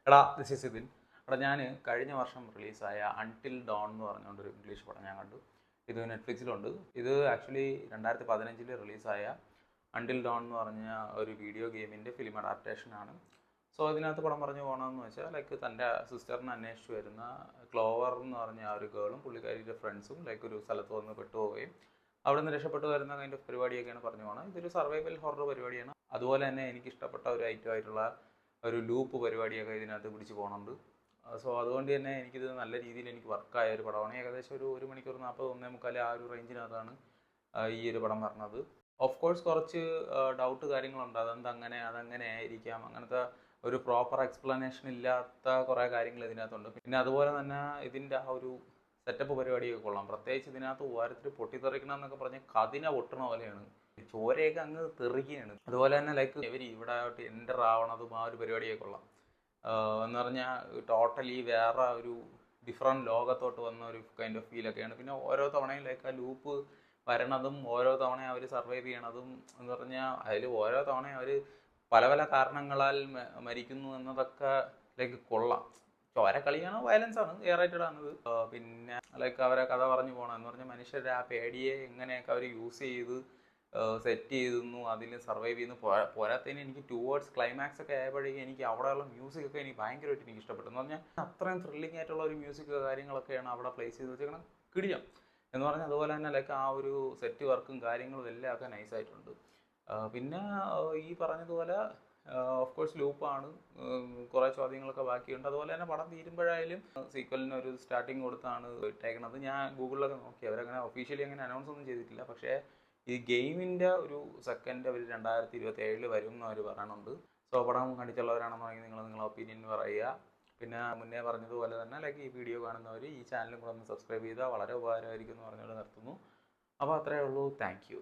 എടാ this is ഇതിൻ. എടാ ഞാൻ കഴിഞ്ഞ വർഷം റിലീസായ അൺടിൽ ഡോൺ എന്ന് പറഞ്ഞുകൊണ്ടൊരു ഇംഗ്ലീഷ് പടം ഞാൻ കണ്ടു. ഇത് നെറ്റ്ഫ്ലിക്സിലുണ്ട്. ഇത് ആക്ച്വലി 2015 റിലീസായ അൺടിൽ ഡോൺ എന്ന് പറഞ്ഞ ഒരു വീഡിയോ ഗെയിമിൻ്റെ ഫിലിം അഡാപ്റ്റേഷനാണ്. സോ ഇതിനകത്ത് പടം പറഞ്ഞു പോകണമെന്ന് വെച്ചാൽ ലൈക്ക് തൻ്റെ സിസ്റ്ററിനെ അന്വേഷിച്ച് വരുന്ന ക്ലോവർ എന്ന് പറഞ്ഞ ആ ഒരു ഗേളും പുള്ളിക്കാരിയുടെ ഫ്രണ്ട്സും ലൈക്ക് ഒരു സ്ഥലത്ത് വന്ന് പെട്ടുപോവുകയും അവിടെ നിന്ന് രക്ഷപ്പെട്ടു വരുന്ന കൈൻഡ് ഓഫ് പരിപാടിയൊക്കെയാണ് പറഞ്ഞു പോകണം. ഇതൊരു സർവൈവൽ ഹൊറർ പരിപാടിയാണ്. അതുപോലെ തന്നെ എനിക്ക് ഇഷ്ടപ്പെട്ട ഒരു ഐറ്റം ആയിട്ടുള്ള ഒരു ലൂപ്പ് പരിപാടിയൊക്കെ ഇതിനകത്ത് പിടിച്ച് പോകുന്നുണ്ട്. സോ അതുകൊണ്ട് തന്നെ എനിക്കിത് നല്ല രീതിയിൽ എനിക്ക് വർക്കായ ഒരു പടമാണ്. ഏകദേശം ഒരു മണിക്കൂർ 40-1:45 ആ ഒരു റേഞ്ചിനകത്താണ് ഈ ഒരു പടം പറഞ്ഞത്. ഓഫ് കോഴ്സ് കുറച്ച് ഡൗട്ട് കാര്യങ്ങളുണ്ട്. അതെങ്ങനെ ആയിരിക്കാം, അങ്ങനത്തെ ഒരു പ്രോപ്പർ എക്സ്പ്ലനേഷൻ ഇല്ലാത്ത കുറേ കാര്യങ്ങൾ ഇതിനകത്തുണ്ട്. പിന്നെ അതുപോലെ തന്നെ ഇതിൻ്റെ ആ ഒരു സെറ്റപ്പ് പരിപാടിയൊക്കെ കൊള്ളാം. പ്രത്യേകിച്ച് ഇതിനകത്ത് ഓരോരുത്തർ പൊട്ടിത്തെറിക്കണം എന്നൊക്കെ പറഞ്ഞ് കതിന പൊട്ടണ പോലെയാണ്, ചോരയൊക്കെ അങ്ങ് തെറിക്കുകയാണ്. അതുപോലെ തന്നെ ലൈക്ക് ഇവർ ഇവിടെ എൻ്റർ ആവണതും ആ ഒരു പരിപാടിയൊക്കെ കൊള്ളാം. എന്ന് പറഞ്ഞാൽ ടോട്ടലി വേറെ ഒരു ഡിഫറെൻറ്റ് ലോകത്തോട്ട് വന്ന ഒരു കൈൻഡ് ഓഫ് ഫീലൊക്കെയാണ്. പിന്നെ ഓരോ തവണയും ലൈക്ക് ആ ലൂപ്പ് വരണതും ഓരോ തവണയും അവർ സർവൈവ് ചെയ്യണതും എന്ന് പറഞ്ഞാൽ അതിൽ ഓരോ തവണയും അവർ പല പല കാരണങ്ങളാൽ മരിക്കുന്നു എന്നതൊക്കെ ലൈക്ക് കൊള്ളാം. ചോരക്കളിയാണ്, വയലൻസാണ്, എയറേറ്റഡാണിത്. പിന്നെ ലൈക്ക് അവരെ കഥ പറഞ്ഞു പോകണം എന്ന് പറഞ്ഞാൽ മനുഷ്യരുടെ ആ പേടിയെ എങ്ങനെയൊക്കെ അവർ യൂസ് ചെയ്ത് സെറ്റ് ചെയ്തിരുന്നു, അതിൽ സർവൈവ് ചെയ്യുന്നു. പോരാത്തതിന് എനിക്ക് ടുവേർഡ്സ് ക്ലൈമാക്സ് ഒക്കെ ആയപ്പോഴേക്കും എനിക്ക് അവിടെയുള്ള മ്യൂസിക്കൊക്കെ എനിക്ക് ഭയങ്കരമായിട്ട് എനിക്ക് ഇഷ്ടപ്പെട്ടു. എന്ന് പറഞ്ഞാൽ അത്രയും ത്രില്ലിംഗ് ആയിട്ടുള്ള ഒരു മ്യൂസിക് കാര്യങ്ങളൊക്കെയാണ് അവിടെ പ്ലേസ് ചെയ്ത് വെച്ചേക്കണം. കിടിലം എന്ന് പറഞ്ഞാൽ അതുപോലെ തന്നെ ലൈക്ക് ആ ഒരു സെറ്റ് വർക്കും കാര്യങ്ങളും എല്ലാം ഒക്കെ നൈസായിട്ടുണ്ട്. പിന്നെ ഈ പറഞ്ഞതുപോലെ ഓഫ് കോഴ്സ് ലൂപ്പാണ്, കുറേ ചോദ്യങ്ങളൊക്കെ ബാക്കിയുണ്ട്. അതുപോലെ തന്നെ പടം തീരുമ്പോഴായാലും സീക്വലിന് ഒരു സ്റ്റാർട്ടിങ് കൊടുത്താണ് ഇട്ടേക്കണത്. ഞാൻ ഗൂഗിളിലൊക്കെ നോക്കി, അവരങ്ങനെ ഒഫീഷ്യലി അങ്ങനെ അനൗൺസ് ഒന്നും ചെയ്തിട്ടില്ല. പക്ഷേ ഈ ഗെയിമിൻ്റെ ഒരു സെക്കൻഡ് അവർ 2027 വരും എന്ന് അവർ പറയുന്നുണ്ട്. സോ പടം കണ്ടിട്ടുള്ളവരാണെന്നുണ്ടെങ്കിൽ നിങ്ങളെ ഒപ്പീനിയൻ പറയുക. പിന്നെ മുന്നേ പറഞ്ഞതുപോലെ തന്നെ ലൈക്ക് ഈ വീഡിയോ കാണുന്നവർ ഈ ചാനലും കൂടെ ഒന്ന് സബ്സ്ക്രൈബ് ചെയ്താൽ വളരെ ഉപകാരമായിരിക്കും എന്ന് പറഞ്ഞുകൊണ്ട് നിർത്തുന്നു. അപ്പോൾ അത്രയേ ഉള്ളൂ. Thank you.